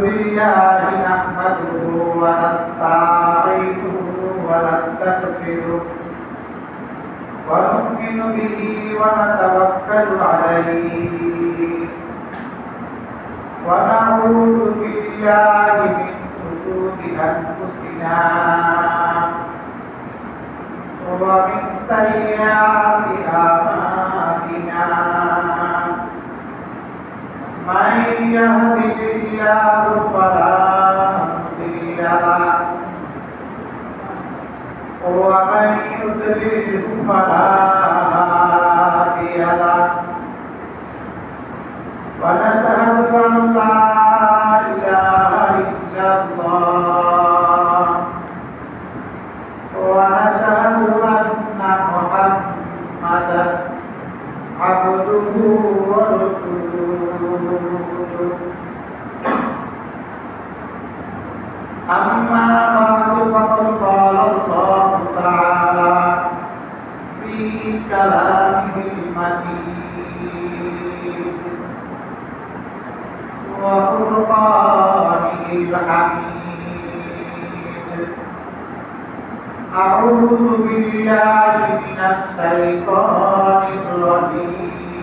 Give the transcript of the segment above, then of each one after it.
لله نحمده ونستعينه ونستغفره ونؤمن به ونتوكل عليه ونعوذ بالله من شرور أنفسنا ومن سيئات أعمالنا من يهده الله فلا مضل له ومن يضلل فلا هادي له ونشهد أن لا إله إلا الله ونشهد أن محمدا عبده ورسوله أما بعد فقد قال الله تعالى في كلامه المجيد وفرقانه الحميد أعوذ بالله من الشيطان الرجيم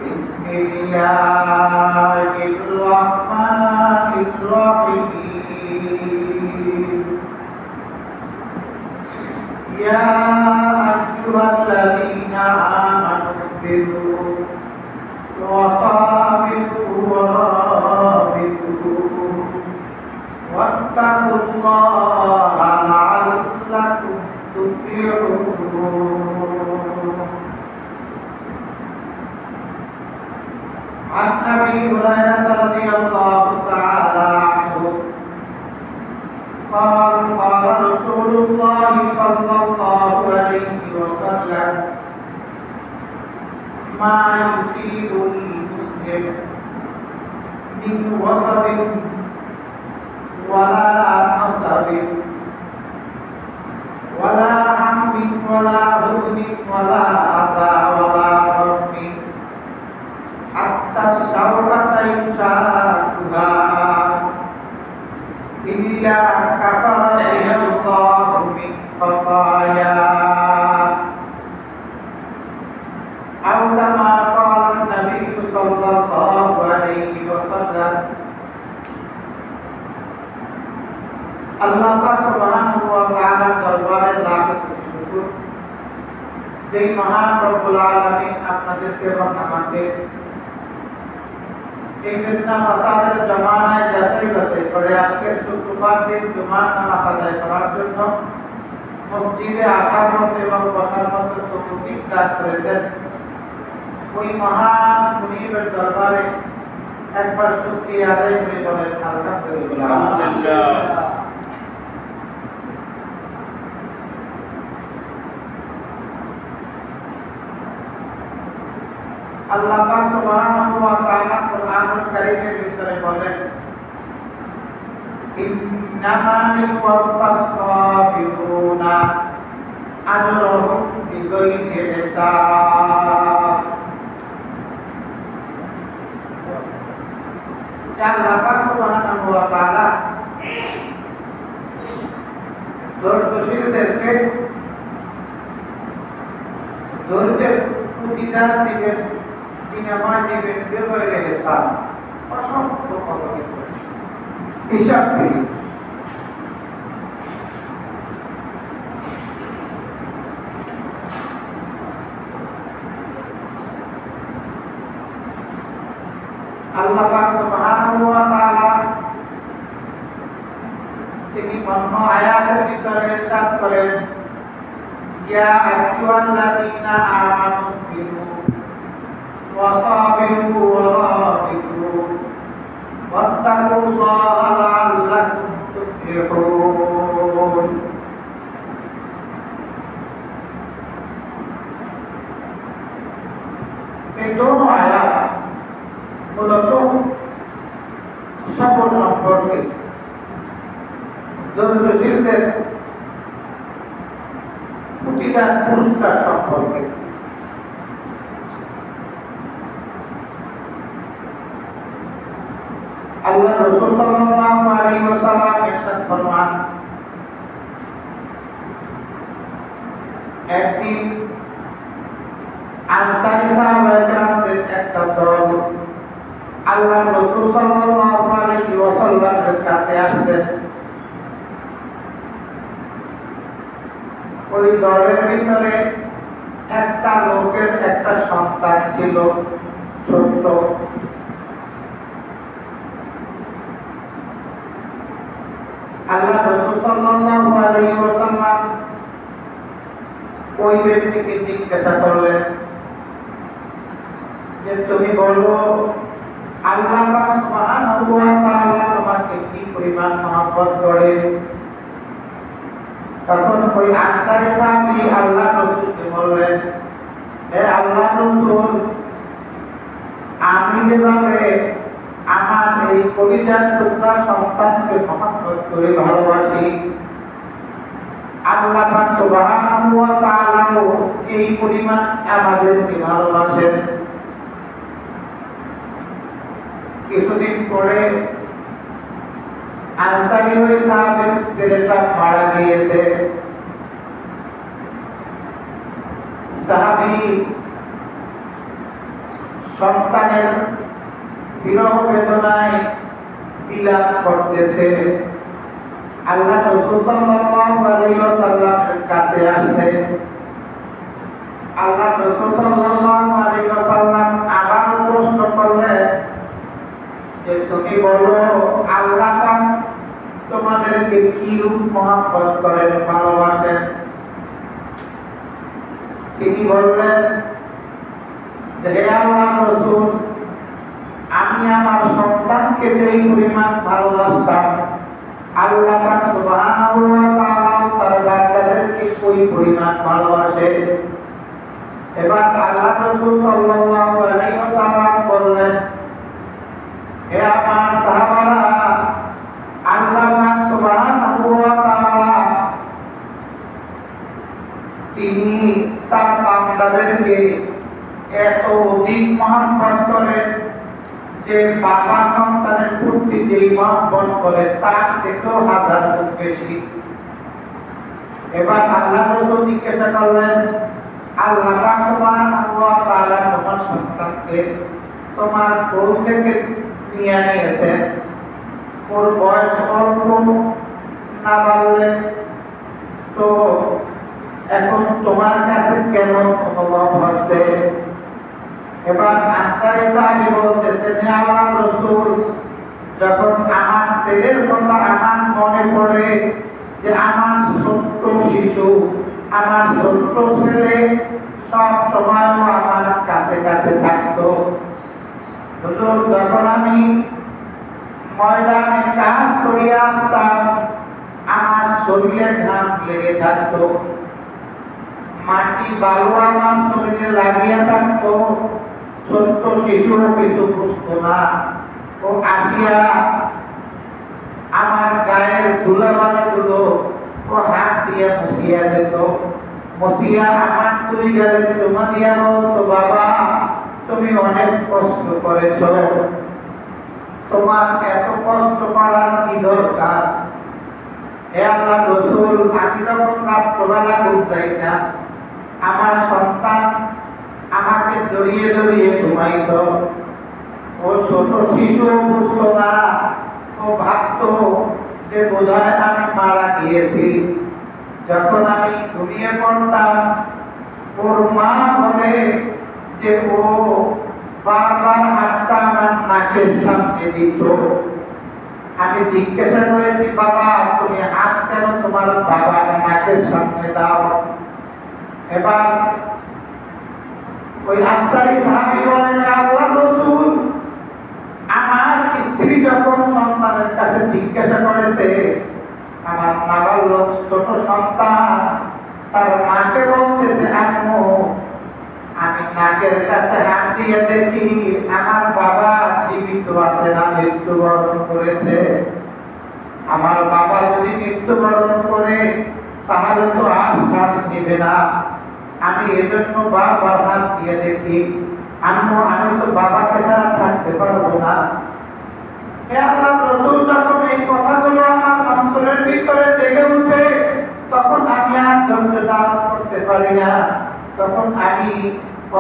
بسم الله الرحمن الرحيم يا أيها الذين آمنوا اصبروا وصابروا ورابطوا واتقوا الله لعلكم تفلحون عن أبي هريرة رضي الله تعالى عنه قال قال رسول الله صلى الله عليه وسلم ما يصيب المسلم من وصب ولا نصب ولا هم ولا حزن ولا أذى ولا غم حتى الشوكة يشاكها إلا كفر بها الله من خطاياه أو كما قال النبي صلى الله عليه وسلم আল্লাহ পাক সুবহানাহু ওয়া তাআলার দরবারে লাখ শুকর যে মহান রব্বুল আলামিন আপনাদেরকে এবং আমাকে এই ফিতনা ফাসাদের জামানায় যাচাই বাছাই করে আজকে শুক্রবার দিন জুমার নামাজ আদায় করার জন্য মসজিদে আসার মতো এবং বসার মতো তৌফিক দান করেছেন ওই মহান মুনিবের দরবারে একবার শুকরিয়া আদায় করে বলেন আলহামদুলিল্লাহ। আল্লাহ পাক সুবহানাহু ওয়া তাআলা কুরআনুল কারীমের ভিতরে বলেন ইন্নামা ইউওয়াফাস সাবিরুনা আজরুহুম বিগাইরি হিসাব। আল্লাহ পাক সুবহানাহু ওয়া তাআলা ধৈর্যশীলদেরকে ধৈর্যের প্রতিদান দিবেন বিনিময় দিবেন বেগরে হিসাব অসংখ্য পদবি হিসাব নেই। আল্লাহ পাক সুবহানাহু ওয়া তাআলা তিনি অন্য আয়াতের ভিতরে ইরশাদ করেন ইয়া আইয়ুহাল্লাযীনা আমানু বিরু وصابروا ورابطوا واتقوا الله لعلكم تفلحون। এই দোনো আয়াত মূলত সফর সম্পর্কে ধৈর্যশীলদের প্রতি প্রতিটার পুরস্কার সম্পর্কে। আল্লাহ রাসূল সাল্লাল্লাহু আলাইহি ওয়াসাল্লাম ইরশাদ ফরমান, একদিন আনসারী সাহাবায়ে-কেরামদের একটা দল আল্লাহ রাসূল সাল্লাল্লাহু আলাইহি ওয়াসাল্লামের কাছে আসলেন। ওই দলের ভিতরে একটা লোকের একটা সন্তান ছিল, ছোট্ট। আল্লাহ রাসূল সাল্লাল্লাহু আলাইহি ওয়াসাল্লাম ওই ব্যক্তিকে জিজ্ঞাসা করলেন যে তুমি বলো আল্লাহ পাক সুবহানাহু ওয়া তাআলা তোমাকে কি পরিমাণ মহব্বত করে। তখন ওই আনসারী সাহাবী আল্লাহ রাসূলকে বললেন, হে আল্লাহ রাসূল, আমি যেভাবে আমার এই কলিজার টুকরা সন্তানকে মহব্বত করে ভালোবাসি, আল্লাহ পাক সুবহানাহু ওয়া তাআলা এই পরিমাণ আমাদেরকে ভালোবাসেন। কিছুদিন পরে আনসারী ওই সাহাবীর ছেলেটা মারা গিয়েছে। সাহাবী সন্তানের বিরহ বেদনায় বিলাপ করতেছে। আল্লাহ রাসূল সাল্লাল্লাহু আলাইহি ওয়াসাল্লামের কাছে আসলে আল্লাহ রাসূল সাল্লাল্লাহু আলাইহি ওয়াসাল্লাম আবার প্রশ্ন করলেন যে তুমি বলো আল্লাহ পাক তোমাদেরকে কি রূপ মহব্বত করেন, ভালোবাসেন। তিনি বললেন যে হে আল্লাহর রাসূল, আমি আমার সন্তানকে যেই পরিমাণ ভালোবাসতাম, আল্লাহ পাক সুবহানাহু ওয়া তাআলা তার বান্দাদেরকে ওই পরিমাণ ভালোবাসে। এবার আল্লাহ রাসূল সাল্লাল্লাহু আলাইহি ওয়াসাল্লাম বললেন, হে আমার সাহাবারা, আল্লাহ পাক সুবহানাহু ওয়া তাআলা তিনি তার বান্দাদেরকে এত অধিক মহব্বত করেন যে বাবা সন্তানের প্রতি যে মহব্বত করে তার থেকেও হাজার গুণ বেশি। এবার আল্লাহ রাসূল জিজ্ঞাসা করলেন, আল্লাহ পাক সুবহানাহু ওয়া তাআলা তোমার সন্তানকে তোমার কোল থেকে নিয়ে নিয়েছেন, ওর বয়স অল্প না বাড়লে তো এখন তোমার কাছে কেমন অনুভব হচ্ছে? এবার আনসারী সাহাবী বলতেছেন, হে আল্লাহর রাসূল, যখন আমার ছেলের কথা আমার মনে পড়ে যে আমার ছোট্ট শিশু, আমার ছোট্ট ছেলে সব সময় আমার কাছে কাছে থাকতো। হুজুর, যখন আমি ময়দানে কাজ করিয়া আসতাম, আমার শরীরে ঘাম লেগে থাকতো, মাটি বালু আমার শরীরে লাগিয়া থাকতো। ছোট্ট শিশুও কিছু বুঝতো না, ও আসিয়া আমার গায়ের ধুলাবালিগুলো ও হাত দিয়ে মুছিয়া দিত। মুছিয়া আমার তুই গেলে চুমা দিয়া বলতো, বাবা তুমি অনেক কষ্ট করেছ, তোমার এত কষ্ট করার কি দরকার? হে আল্লাহর রাসূল, আমি যখন রাত্রবেলা ঘুমাই না, আমার সন্তান আমাকে জড়িয়ে জড়িয়ে ঘুমাইত। ও ছোট শিশু বুঝতো না, ও ভাবতো যে বোধহয় আমি মারা গিয়েছি। যখন আমি ঘুমিয়ে পড়তাম, ওর মা বলে যে ও বারবার হাতটা আমার নাকের সামনে দিত। আমি জিজ্ঞাসা করেছি, বাবা তুমি হাত কেন তোমার বাবার নাকের সামনে দাও? এবার ওই আনসারী সাহাবী বলেন, আল্লাহর রাসূল, আমার স্ত্রী যখন সন্তানের কাছে জিজ্ঞাসা করেছে, আমার নাবালক ছোট সন্তান তার মাকে বলতেছে, আম্মু আমি নাকের কাছে হাত দিয়ে দেখি আমার বাবা জীবিত আছে না মৃত্যুবরণ করেছে। আমার বাবা যদি মৃত্যুবরণ করে তাহলে তো আর শ্বাস নিবে না, আমি এজন্য বারবার হাত দিয়ে দেখি, আমি তো বাবাকে ছাড়া থাকতে পারবো না। হে আল্লাহ, রাসূল যখন এই কথাগুলো আমার অন্তরের ভিতরে জেগে উঠে, তখন আমি আর ধৈর্য ধারণ করতে পারি না, তখন আমি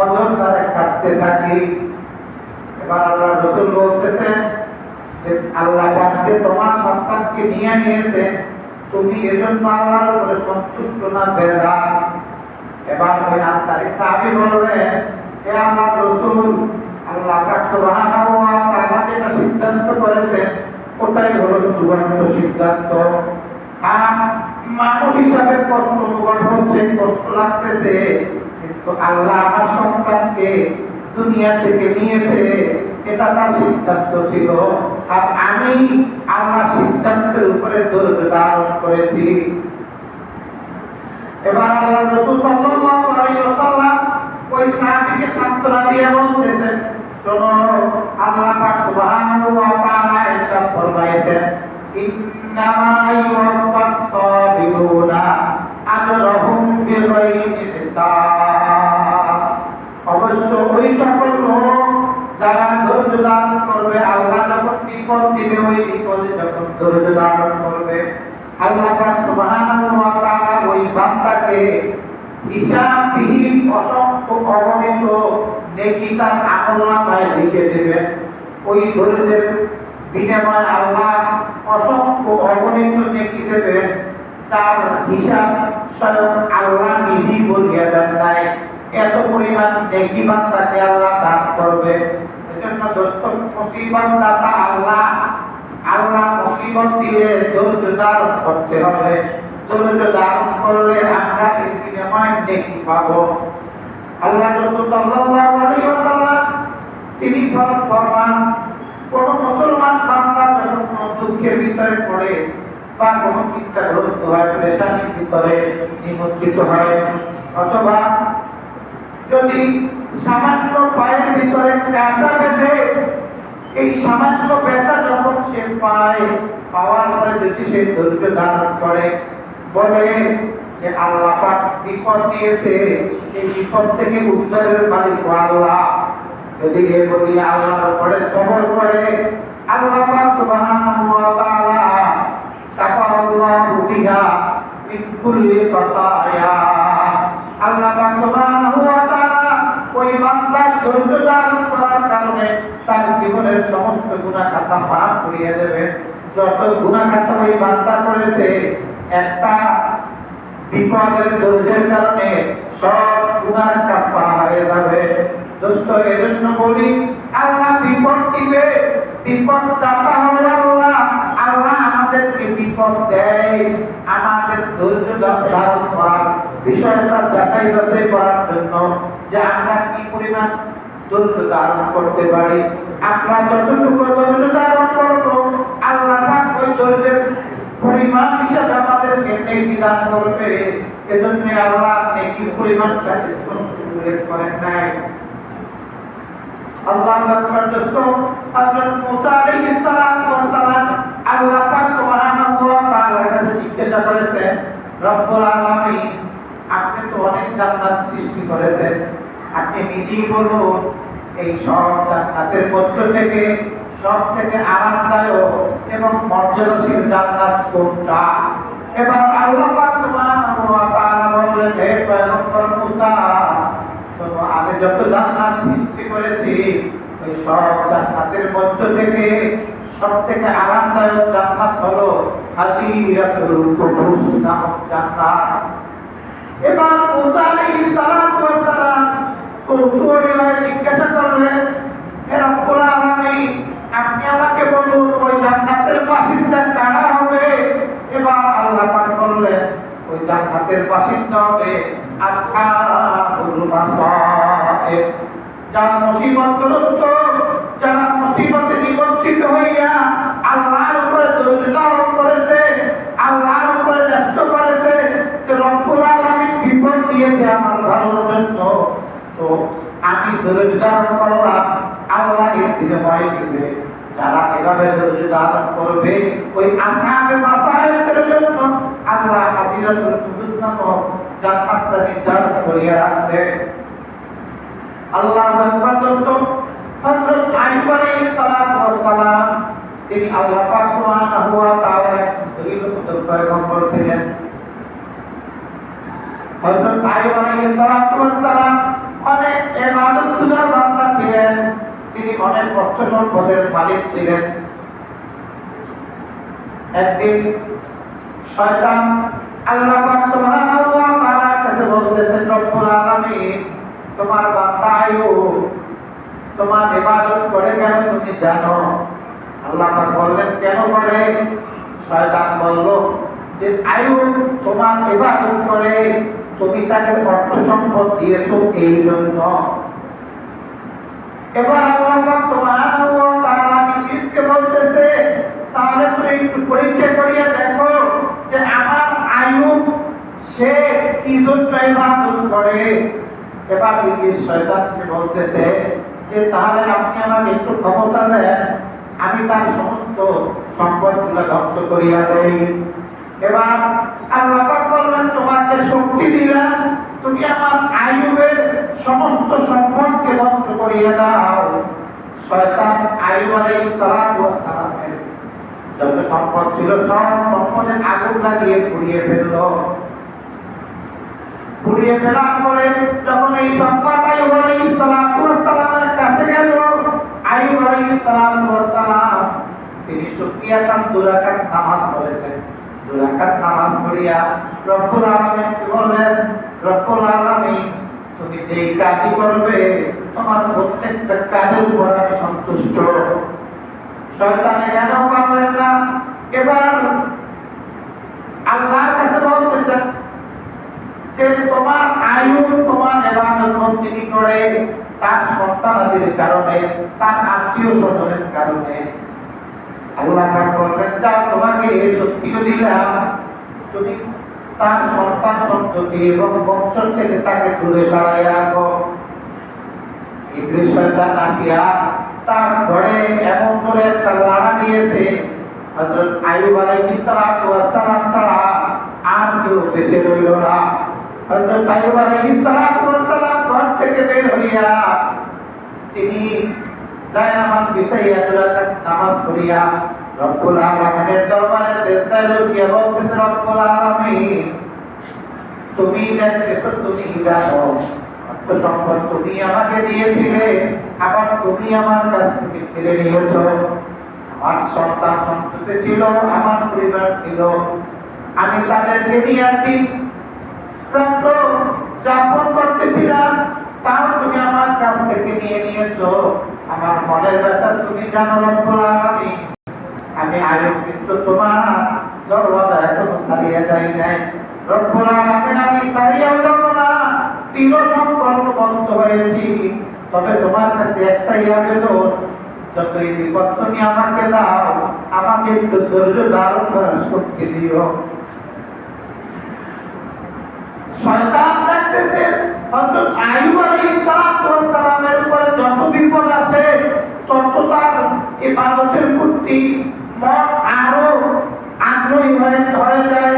অজস্র কাঁদতে থাকি। এবার আল্লাহ রাসূল বলতেছেন যে আল্লাহ পাককে তোমার সন্তানকে নিয়ে নিয়েছে, তুমি এজন্য আল্লাহর উপরে সন্তুষ্ট না বেজার। এবার ওই আনসারী সাহাবী বললেন, হে আল্লাহর রাসূল, আল্লাহ পাক সুবহানাহু ওয়া তাআলা যেটা সিদ্ধান্ত করেছেন ওটাই হলো চূড়ান্ত সিদ্ধান্ত। মানুষ হিসাবে কষ্ট অনুভব হচ্ছে, কষ্ট লাগতেছে, কিন্তু আল্লাহ আমার সন্তানকে দুনিয়া থেকে নিয়েছে, এটা তার সিদ্ধান্ত ছিল, আর আমি আমার সিদ্ধান্তের উপরে ধৈর্য ধারণ করেছি। এবার আল্লাহ রাসূল সাল্লাল্লাহু আলাইহি ওয়াসাল্লাম ওই সাহাবীকে সান্ত্বনা দিয়ে বলতেছেন, শোনো, আল্লাহ পাক সুবহানাহু ওয়া তাআলা ইরশাদ ফরমায়েছেন, ইন্নামা ইউওয়াফাস সাবিরুনা আজরাহুম বিগাইরি হিসাব। অবশ্য ওই সকল লোক যারা ধৈর্য ধারণ করবে, আল্লাহ যখন বিপদ দিবে, ওই বিপদে যখন ধৈর্য ধারণ করবে, আল্লাহ পাক সুবহানাহু ওয়া তাআলা ওই বান্দাকে হিসাববিহীন অসংখ্য অগণিত নেকি তার আমলনামায় লিখে দেবেন। ওই ধৈর্যের বিনিময়ে আল্লাহ অসংখ্য অগণিত নেকি দেবেন, তার হিসাব স্বয়ং আল্লাহ নিজেই বলিয়া দেন নাই, এত পরিমাণ নেকি বান্দাকে আল্লাহ দান করবে। এজন্য দোস্ত, মুসিবত দাতা আল্লাহ, আল্লাহ মুসিবত দিলে ধৈর্য ধারণ করতে হবে। ধৈর্য ধারণ করলে আমরা এর বিনিময়ে নেকি পাবো। আল্লাহ রাসূল সাল্লাল্লাহু আলাইহি ওয়াসাল্লাম তিনি ফরমান, কোন মুসলমান বান্দা যখন কোন দুঃখের ভিতরে পড়ে বা কোন চিন্তাগ্রস্ত হয়, পেরেশানির ভিতরে নিমজ্জিত হয়, অথবা যদি সামান্য পায়ের ভিতরে ব্যথা বেঁধে, এই সামান্য ব্যথা যখন সে পায়, পাওয়ার পরে যদি সে ধৈর্য ধারণ করে, বলে যে আল্লাহ পাক বিপদ দিয়েছে, এই বিপদ থেকে উদ্ধারের মালিক আল্লাহ, যদি এ বলি আল্লাহর উপরে সবর করে, আল্লাহ পাক সুবহানাহু ওয়া তাআলা তাকাল্লাহু বিহা মিন কুল্লি খাতায়া। আল্লাহ পাক সুবহানাহু ওয়া তাআলা ওই বান্দার ধৈর্য ধারণ করার কারণে তার জীবনের সমস্ত গুনাহ খাতা মাফ করিয়ে দেবেন। যত গুনাহ খাতা ওই বান্দা করেছে, একটা বিপদের ধৈর্যের কারণে সব গুনাহ কাফারা হয়ে যাবে। দোস্ত, এজন্য বলি, আল্লাহ বিপদ দিবে, বিপদ দাতা হলো আল্লাহ। আল্লাহ আমাদেরকে বিপদ দেয় আমাদের ধৈর্য ধারণ করার বিষয়টা যাচাই বাছাই করার জন্য, যে আমরা কি পরিমাণ ধৈর্য ধারণ করতে পারি। আমরা যতটুকু ধৈর্য ধারণ করবো, আল্লাহ পাক ওই ধৈর্যের পরিমাণ হিসাবে আমাদেরকে নেকি দান করবে। এজন্য আল্লাহ নেকির পরিমাণটা স্পষ্ট উল্লেখ করেন নাই। আল্লাহু আকবার। দোস্ত, হযরত মুসা আলাইহিস সালাম আল্লাহ পাক সুবহানাহু ওয়া তাআলার কাছে জিজ্ঞাসা করেছেন, রব্বুল আলামিন, আপনি তো অনেক জান্নাত সৃষ্টি করেছেন, আপনি নিজেই বলুন এই সব জান্নাতের মধ্য থেকে সব থেকে আরামদায়ক এবং মর্যাদাশীল জান্নাত কোনটা? এবার আল্লাহ পাক সুবহানাহু ওয়া তাআলা বললেন, হে পয়গম্বর মুসা, শোনো, আমি যত জান্নাত সৃষ্টি করেছি, ওই সব জান্নাতের মধ্য থেকে সব থেকে আরামদায়ক জান্নাত হলো হাজিরাতুল কুদুস নামক জান্নাত। এবার মুসা আলাইহিস সালাম কৌতূহলী জিজ্ঞাসা করলেন, হে রব্বুল আলামিন, আপনি আমাকে বলুন ওই জান্নাতের বাসিন্দা কারা হবে? এবার আল্লাহ পাক বললেন, ওই জান্নাতের বাসিন্দা হবে আসহাবুল মাসাইব, যারা মুসিবতগ্রস্ত, যারা মুসিবতে নিমজ্জিত হইয়া আল্লাহর উপরে ধৈর্য ধারণ করেছে, আল্লাহর উপরে ন্যস্ত করেছে যে রব্বুল আলামিন বিপদ দিয়েছে আমার ভালোর জন্য, তো আমি ধৈর্য ধারণ করলাম, আল্লাহ এর বিনিময় দিবে। যারা এভাবে ধৈর্য ধারণ করবে, ওই আসহাবে মাসাইবের জন্য আল্লাহ হাজিরাতুল কুদুস নামক জান্নাতটা নির্ধারণ করিয়া রাখছে। আল্লাহু আকবার। তো হযরত আইয়ুব আলাইহিস সালাম তিনি আল্লাহ পাক সুবহানাহু ওয়া তাআলার দলিল পয়গম্বর ছিলেন। হযরত আইয়ুব আলাইহিস সালাম অনেক ইবাদতগুজার বান্দা ছিলেন, তিনি অনেক অর্থ সম্পদের মালিক ছিলেন। একদিন শয়তান আল্লাহ পাক সুবহানাহু ওয়া তাআলার কাছে বলতেছেন, রব্বুল আলামিন, তোমার বান্দা আইয়ুব তোমার ইবাদত করে কেন তুমি জানো? আল্লাহ পাক বললেন, কেন করে? শয়তান বলল যে আইয়ুব তোমার ইবাদত করে, তুমি তাকে অর্থ সম্পদ দিয়েছো এই জন্য। এবার আল্লাহ পাক সুবহানাহু ওয়া তাআলা ইবলিসকে বলতেছে, তাহলে তুমি একটু পরীক্ষা করিয়া দেখো যে আমার আইয়ুব সে কি জন্য ইবাদত করে। এবার ইবলিস শয়তানকে বলতেছে যে তাহলে আপনি আমাকে একটু ক্ষমতা দেন, আমি তার সমস্ত সম্পদগুলো ধ্বংস করিয়া দেই। এবার আল্লাহ পাক বললেন, তোমাকে শক্তি দিলাম, তুমি আমার আইয়ুবের সমস্ত সম্পদকে ধ্বংস করিয়া দাও। শয়তান আইয়ুব আলাইহিস সালামের যত সম্পদ ছিল সব সম্পদে আগুন লাগিয়ে পুড়িয়ে ফেলল। পুড়িয়ে ফেলার পরে যখন এই সম্পদ আইয়ুব আলাইহিস সালামের কাছে গেল, আইয়ুব আলাইহিস সালাম তিনি শুকরিয়াতান দুরাকাত নামাজ পড়েছেন। দুরাকাত নামাজ পড়িয়া রব্বুল আলামিনকে বললেন, রব্বুল আলামিন, তুমি যেই কাজই করবে তোমার প্রত্যেকটা কাজের উপর আমি সন্তুষ্ট। শয়তানে কেন পারলেন না? এবার আল্লাহর কাছে বলতেছেন যে তোমার আইয়ুব তোমার ইবাদত বন্দেগী করে তার সন্তানাদের কারণে, তার আত্মীয় স্বজনের কারণে। আল্লাহ পাক বললেন, যা তোমাকে এই শক্তিও দিলাম, তুমি তার সন্তান সন্ততি এবং বংশ থেকে তাকে দূরে সরাই রাখো। ইবলিস শয়তান আসিয়া তার ঘরে এমন করে একটা লাড়া দিয়েছে, হযরত আইয়ুব আলাইহিস সালাম ছাড়া আর কেউ বেঁচে রইল না। হযরত আইয়ুব আলাইহিস সালাম ঘর থেকে বের হইয়া তিনি জায়নামাজ বিছাইয়া দুরাকাত নামাজ পড়িয়া রব্বুল আলামিনের দরবারে সেজদায় লুটিয়ে বলতেছেন, রব্বুল আলামিন, তুমি দেখছো, তুমি জানো অর্থ সম্পদ তুমি আমাকে দিয়েছিলে, আবার তুমি আমার কাছ থেকে ফিরে নিয়েছ। আমার সন্তান সন্ততি ছিল, আমার পরিবার ছিল, আমি তাদেরকে নিয়ে আসি যাপন করতেছিলাম, তাও তুমি আমার কাছ থেকে নিয়ে নিয়েছো। আমার মনের ব্যথা তুমি জানো রব্বুল আলামিন। আমি আইয়ুব কিন্তু তোমার দরওয়াজা এখনো ছাড়িয়ে যাই নাই রব্বুল আলামিন। আমি ছাড়িয়েও যাব না, দৃঢ় সংকল্পবদ্ধ হয়েছি। তবে তোমার কাছে একটাই আবেদন, যতই বিপদ তুমি আমাকে দাও, আমাকে একটু ধৈর্য ধারণ করার শক্তি দিও। শয়তান দেখতেছে হযরত আইয়ুব আলাইহিস সালামের উপরে যত বিপদ আসে তত তার ইবাদতের প্রতি মন আরো আগ্রহী হয়ে যায়।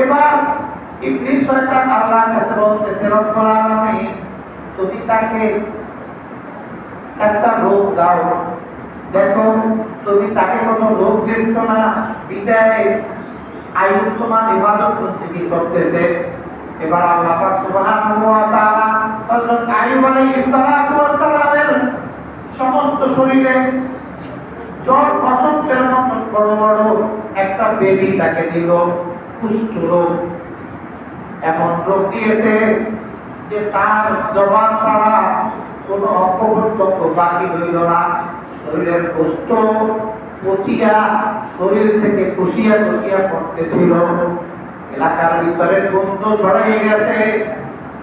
এবার ইবলিস শয়তান আল্লাহর কাছে বলতেছে, রব্বুল আলামিন, তুমি তাকে একটা রোগ দাও, দেখো তুমি তাকে কোনো রোগ দিচ্ছ না, বিদায় আইয়ুব তোমার ইবাদত করতেছে। এবার আল্লাহ পাক সুবহানাহু ওয়া তাআলা হযরত আইয়ুব আলাইহিস সালামের সমস্ত শরীরে জ্বর বসন্তের মতো বড় বড় একটা ব্যাধি তাকে দিল, কুষ্ঠ রোগ। এমন রোগ দিয়েছে যে তার জবান ছাড়া কোনো অপভ্রংশ বাকি রইল না। শরীরের গোশত পচিয়া শরীর থেকে খুশিয়া খুশিয়া পড়তেছিল। এলাকার ভিতরে গন্ধ ছড়াইয়ে গেছে।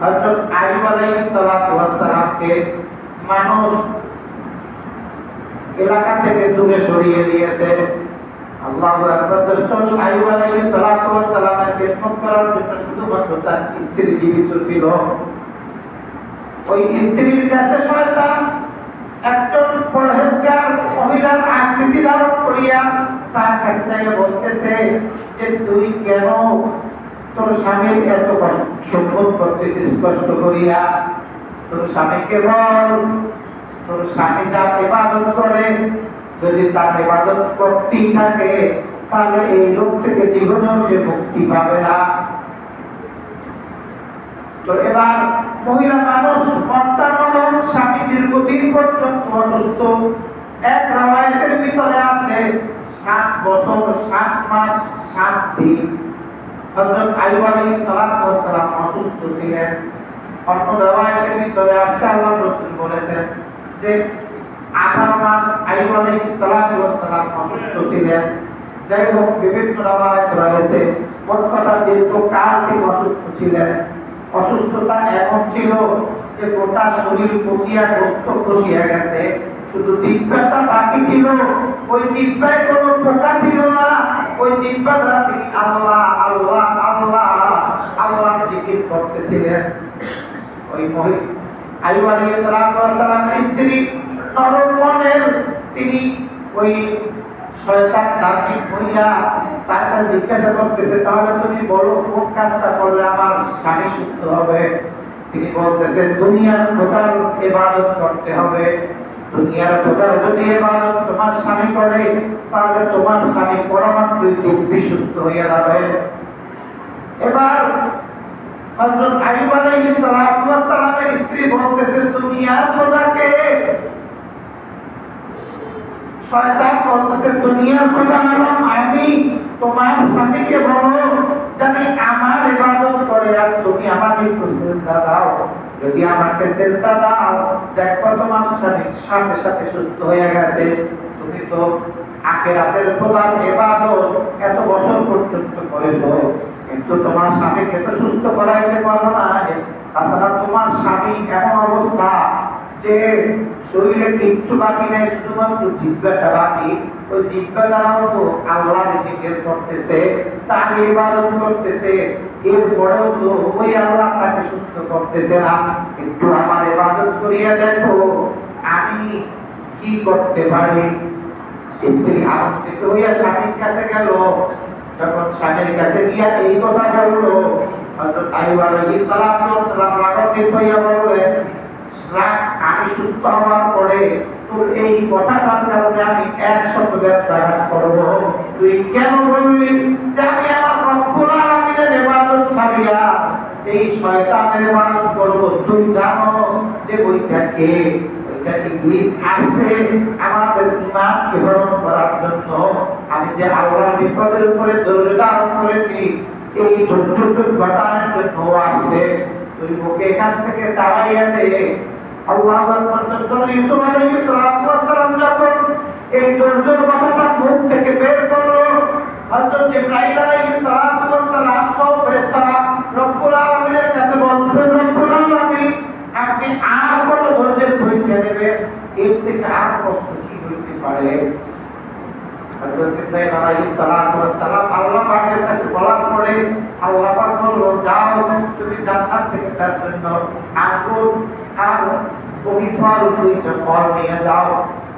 হযরত আইয়ুব আলাইহিস সালামকে মানুষ এলাকা থেকে দূরে সরিয়ে দিয়েছে। আল্লাহু আকবার। আইয়ুব আলাইহিস সালামের খেদমত করার জন্য শুধুমাত্র তার স্ত্রী জীবিত ছিল। ওই স্ত্রীর কাছে শয়তান একজন পরহেজগার মহিলার আকৃতি ধারণ করিয়া তার কাছে বলতেছে যে তুই কেন তোর স্বামীর এত খেদমত করতেছে স্পষ্ট করিয়া, তোর স্বামীকে বল তোর স্বামী যা ইবাদত করে যদি তার ইবাদত করতেই থাকে তাহলে এই রোগ থেকে জীবনেও সে মুক্তি পাবে না। তো এবার মহিলা মানুষ মন্তান্ন স্বামী দীর্ঘদিন পর্যন্ত অসুস্থ। এক রাওয়ায়াতের ভিতরে আছে 7 বছর 7 মাস 7 দিন হযরত আইয়ুব আলাইহিস সালাম অসুস্থ ছিলেন। অন্য রাওয়ায়াতের ভিতরে আছে আল্লাহর রাসূল বলেছেন যে 18 মাস আইয়ুব আলাইহিস সালাম অসুস্থ ছিলেন। যাই হোক বিভিন্ন রাওয়ায়াত রয়েছে মোট কথা দীর্ঘকাল তিনি অসুস্থ ছিলেন। অসুস্থতা এমন ছিল যে গোটা শরীর পচিয়া গোস্ত খসিয়া গেছে, শুধু জিহ্বাটা বাকি ছিল। ওই জিহ্বায় কোনো পোকা ছিল না, ওই জিহ্বা দ্বারা তিনি আল্লাহ আল্লাহ আল্লাহ আল্লাহ জিকির করতেছিলেন। ওই মহিলা আইয়ুব আলাইহিস সালামের স্ত্রী নরম মনের, তিনি ওই শয়তান তাকে হইয়া তাকে জিজ্ঞাসা করতেছে তাহলে তুমি বলো কোন কাজটা করলে আমার স্বামী সুস্থ হবে। তিনি বলতেছেন দুনিয়ার খোদার ইবাদত করতে হবে। দুনিয়ার খোদার যদি ইবাদত তোমার স্বামী করে তাহলে তোমার স্বামী পরমাত্মই দিব্যি সুস্থ হইয়া যাবে। এবার হযরত আইয়ুব আলাইহিস সালামের স্ত্রী বলতেছেন দুনিয়ার খোদাকে, শয়তান বলতেছে দুনিয়ার খোদা হলাম আমি, তোমার স্বামীকে বলো জানি আমার ইবাদত করে আর তুমি আমাকে একটু সিজদা দাও। যদি আমাকে সিজদা দাও দেখো তোমার স্বামী সাথে সাথে সুস্থ হয়ে গেছে। তুমি তো আখিরাতের খোদার ইবাদত এত বছর পর্যন্ত করেছো কিন্তু তোমার স্বামীকে তো সুস্থ করাইতে পারো না। তাছাড়া তোমার স্বামী এমন অবস্থা যে শরীরে কিচ্ছু বাকি নাই, শুধুমাত্র জিহ্বাটা বাকি। ওই জিহ্বা দ্বারাও তো আল্লাহর জিকির করতেছে, তার ইবাদত করতেছে, এরপরেও তো ওই আল্লাহ তাকে সুস্থ করতেছে না। একটু আমার ইবাদত করিয়া দেখো আমি কি করতে পারি। স্ত্রী আনন্দিত হইয়া স্বামীর কাছে গেল। যখন স্বামীর কাছে গিয়া এই কথা বললো হযরত আইয়ুব আলাইহিস সালাম রাগান্বিত হইয়া বললেন আমি সুস্থ হওয়ার পরে তোর এই কথাটার কারণে আমি 100 ব্যবসা করব। তুই কেন বললি যে আমি আমার রব্বুল আলামিনের ইবাদত ছাড়িয়া এই শয়তানের ইবাদত করব? তুই জানো যে ওইটাকে ইবলিস আসবে আমাদের ঈমানকে হরণ করার জন্য। আমি যে আল্লাহর বিপদের উপরে ধৈর্য ধারণ করেছি এই ধৈর্যটুকু ঘটানোর জন্য আসবে। তুই ওকে এখান থেকে তাড়াইয়া দে। আল্লাহু আকবার। ইউসুফ আলাইহিস সালাম যখন এই ধৈর্যের কথাটা মুখ থেকে বের করলো, হযরত জিবরাইল আলাইহিস সালাম সব ফেরেশতারা রব্বুল আলামিনের কাছে বলতেন রব্বুল আলামিন আপনি আর কত ধৈর্যের পরীক্ষা নেবেন, এর থেকে আর কষ্ট কি হইতে পারে। হযরত জিবরাইল আলাইহিস সালাম আল্লাহ পাকের কাছে বলার পরে আল্লাহ পাক বলল যাও তুমি জান্নাত থেকে তার জন্য আঙ্গুর আর পবিত্র দুইটা ফল নিয়ে যাও,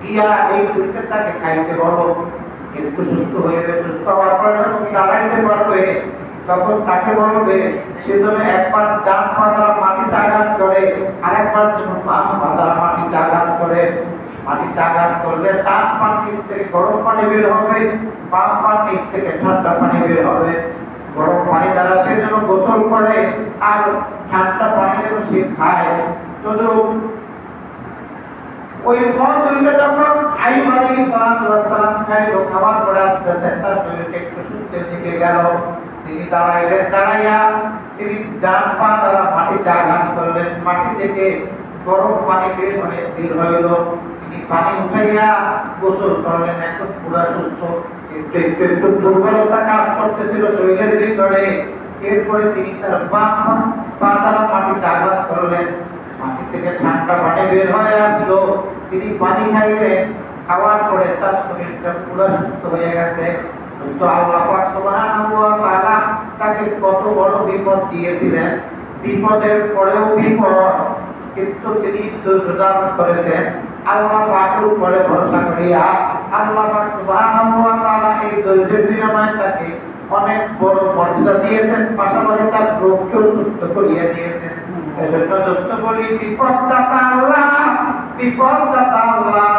গিয়া এই দুইটা তাকে খাইতে বলো। কিন্তু সুস্থ হয়ে সুস্থ হওয়ার পর যখন দাঁড়াইতে পারবে তখন তাকে বলবে সেজন্য একবার ডান পা দ্বারা মাটিতে আঘাত করে আরেকবার যখন বাম পা দ্বারা মাটিতে আঘাত করে। মাটিতে আঘাত করলে ডান পা নিচ থেকে গরম পানি বের হবে, বাম পা নিচ থেকে ঠান্ডা পানি বের হবে। গরম পানি দ্বারা সে যেন গোসল করে আর ঠান্ডা পানি যেন সে খায়। তো ওই ফল দুইটা যখন আইয়ুব আলাইহিস সালাম খাইলো, খাওয়ার পরে আস্তে আস্তে তার শরীরটা একটু সুস্থের দিকে গেল। তিনি দাঁড়াইয়া তিনি ডান পা দ্বারা মাটিতে আঘাত করলেন, মাটি থেকে গরম পানি বের হইল। তিনি পানি উঠাইয়া গোসল করলেন, এখন পুরা সুস্থ। একটু দুর্বলতা কাজ করতেছিল শরীরের ভিতরে। এরপরে তিনি তার বাম পা দ্বারা মাটিতে আঘাত করলেন, মাটি থেকে ঠান্ডা পানি বের হয়ে আসলো। তিনি পানি খাইলেন, খাওয়ার পরে তার শরীরটা পুরো সুস্থ হয়ে গেছে। তো আল্লাহ পাক সুবহানাহু ওয়া তাআলা তাকে কত বড় বিপদ দিয়েছিলেন, বিপদের পরেও বিপদ, কিন্তু তিনি ধৈর্য ধারণ করেছেন আল্লাহ পাকের উপরে ভরসা করিয়া। আল্লাহ পাক সুবহানাহু ওয়া তাআলা এই ধৈর্যের বিনিময়ে তাকে অনেক বড় মর্যাদা দিয়েছেন, পাশাপাশি তার রোগকেও সুস্থ করিয়ে দিয়েছেন। এজন্য দোস্ত বলি, বিপদদাতা আল্লাহ, বিপদদাতা আল্লাহ।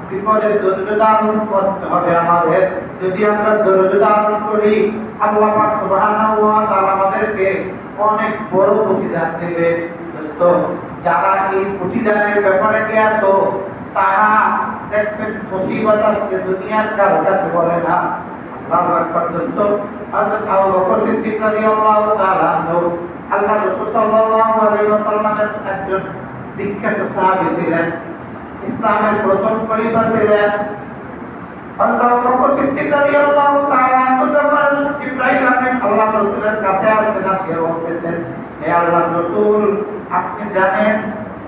বিপদের ধৈর্য ধারণ করতে হবে আমাদের। যদি আমরা ধৈর্য ধারণ করি, আল্লাহ পাক সুবহানাহু ওয়া তাআলা আমাদেরকে অনেক বড় প্রতিদান দেবে। দোস্ত, যারা এই প্রতিদানের ব্যাপারে জ্ঞাত, তারা দেখবেন মুসিবত আসলে দুনিয়ার কারো কাছে বলে না। আল্লাহু আকবার। দোস্ত, হযরত আবু বকর সিদ্দিক রাদিয়াল্লাহু তাআলা আনহু আল্লাহ রাসূল সাল্লাল্লাহু আলাইহি ওয়াসাল্লামের একজন বিখ্যাত সাহাবী ছিলেন, ইসলামের প্রথম খলিফা ছিলেন। হযরত আবু বকর সিদ্দিক রাদিয়াল্লাহু তাআলা আনহু যখন জিবরাইল আমিন আল্লাহ রাসূলের কাছে আসতেন, আসে বলতেছেন, হে আল্লাহর রাসূল, আপনি জানেন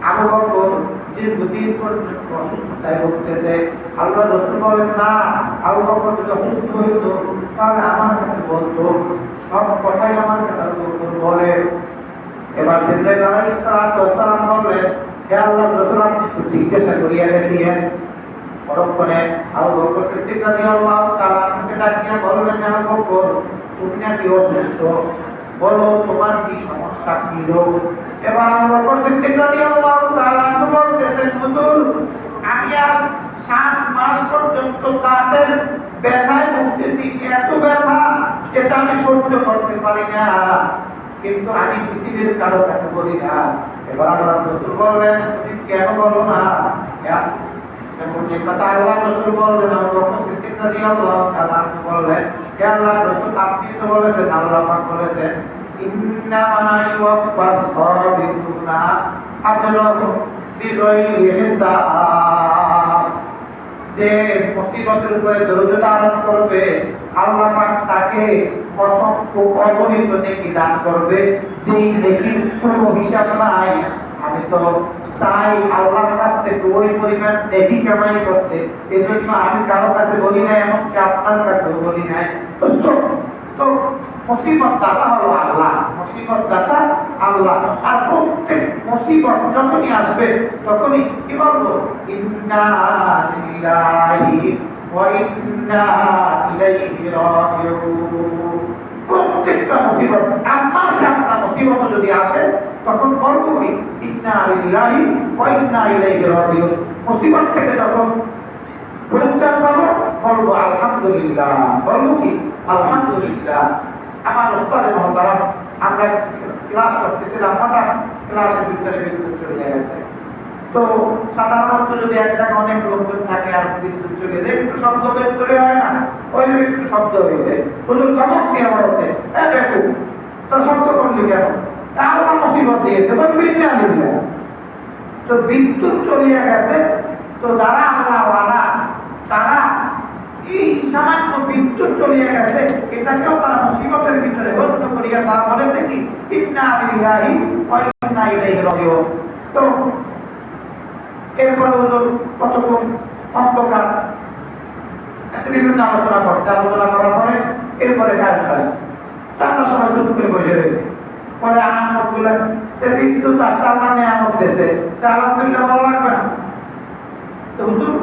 আবু বকর দীর্ঘদিন পর্যন্ত অসুস্থতায় ভুগতেছে। আল্লাহ রাসূল বলেন, না, আবু বকর যদি অসুস্থ হইতো তাহলে আমার কাছে বলতো, সব কথাই আমার কাছে আবু বকর বলে। এবার জিবরাইল আলাইহিস সালাম বললেন, হে আল্লাহর রাসূল, আপনি একটু জিজ্ঞাসা করিয়া দেখেন। পরক্ষণে আবু বকর সিদ্দিক রাদিয়াল্লাহু তাআলা আনহুকে ডাকিয়া বললেন, হে আবু বকর, তুমি নাকি অসুস্থ, বলো তোমার কি সমস্যা, কি রোগ? এবার আবু বকর সিদ্দিক রাদিয়াল্লাহু তাআলা আনহু বলতেছেন, হুজুর, আমি আজ 7 মাস পর্যন্ত দাঁতের ব্যথায় ভুগতেছি, এত ব্যথা যেটা আমি সহ্য করতে পারি না, কিন্তু আমি পৃথিবীর কারো কাছে বলি না। এবার আল্লাহ রাসূল বললেন, তুমি কেন বলো না? এমন যে কথা আল্লাহ রাসূল বললেন, আবু বকর সিদ্দিক রাদিয়াল্লাহু তাআলা আনহু বললেন, হে আল্লাহ রাসূল, আপনি তো বলেছেন, আল্লাহ পাক বলেছেন, ইন্নামা ইউওয়াফাস সাবিরুনা আজরাহুম বিগাইরি হিসাব। যে মুসিবতের উপরে ধৈর্য ধারণ করবে, আল্লাহ পাক তাকে অসংখ্য অগণিত নেকি দান করবে, যেই নেকির কোনো হিসাব নাই। আমি তো চাই আল্লাহর কাছ থেকে ওই পরিমাণ নেকি কামাই করতে, এজন্য আমি কারো কাছে বলি না, এমনকি আপনার কাছেও বলি নাই। তো মুসিবত দাতা হলো আল্লাহ, মুসিবত দাতা আল্লাহ। আর প্রত্যেক মুসিবত যখনই আসবে তখনই কি বলবো, ইন্না লিল্লাহি ওয়া ইন্না ইলাইহি রাজিউন। প্রত্যেকটা মুসিবত, আমার আপনার মুসিবত যদি আসে, তখন বলবো কি, ইন্না লিল্লাহি ওয়া ইন্না ইলাইহি রাজিউন। মুসিবত থেকে যখন পরিত্রাণ পাবো, বলবো আলহামদুলিল্লাহ। বলবো কি, আলহামদুলিল্লাহ। আমার ওস্তাদ মহতারাম, আমরা ক্লাস করতেছিলাম, হঠাৎ ক্লাসের ভিতরে বিদ্যুৎ চলে গেছে। তো সাধারণত যদি এক জায়গায় অনেক লোকজন থাকে আর বিদ্যুৎ চলে যায়, একটু শব্দ বের করে হয় না, ওই একটু শব্দ হয়ে যায়। হুজুর চমক দিয়ে আমার হচ্ছে, দেখো তো শব্দ করলি কেন? তার মুসিবত দিয়েছে, বিদ্যা নিল। তো বিদ্যুৎ চলিয়ে গেছে, তো যারা আল্লাহওয়ালা, তারা এই সামান্য বিদ্যুৎ চলিয়ে গেছে, এটাকেও তারা মুসিবতের ভিতরে গণ্য করিয়া তারা বলে দেখি, ইন্না লিল্লাহি ওয়া ইন্না ইলাইহি রাজিউন। তো এরপরে হুজুর কতক্ষণ অন্ধকার, বিভিন্ন আলোচনা করছে, আলোচনা করার পরে এরপরে কারেন্ট আসে। আমরা সবাই চুপ করে বসে রয়েছি। পরে আহমদ বললেন, যে বিদ্যুৎ আসতে আল্লাহ নিয়ামত দিয়েছে, তা আলহামদুলিল্লাহ ভালো লাগবে না? তো হুজুর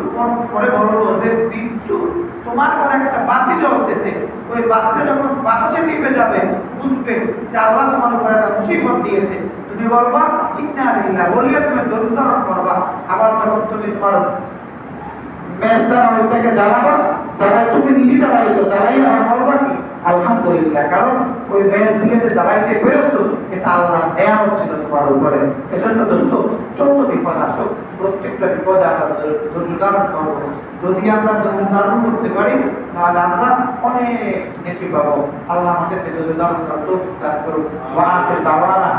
পরে বললো যে বিদ্যুৎ, তোমার ঘরে একটা বাতি জ্বলতেছে, ওই বাতিটা যখন বাতাসে টিপে যাবে, বুঝবে যে আল্লাহ তোমার উপরে একটা মুসিবত দিয়েছে। তুমি বলবা ইন্না লিল্লাহ, বলিয়া তুমি ধৈর্য ধারণ করবা। আবার যখন তুমি তোমার মেজ দ্বারা ওইটাকে জ্বালাবা, জ্বালাই তুমি নিজে জ্বালাইছো, জ্বালাই আমার বলবা কি আলহামদুলিল্লাহ, কারণ ওই মেজ দিয়ে যে জ্বালাইতে পেরেছো, এটা আল্লাহ দেয়া হচ্ছিল তোমার উপরে। এজন্য দোস্ত, যত বিপদ আসুক, প্রত্যেকটা বিপদে আমরা ধৈর্য ধারণ করবো। যদি আমরা ধৈর্য ধারণ করতে পারি, তাহলে আমরা অনেক নেকি পাবো। আল্লাহ আমাদেরকে ধৈর্য ধারণ করতে দান করুক। ওয়া আখিরু দাওয়ানা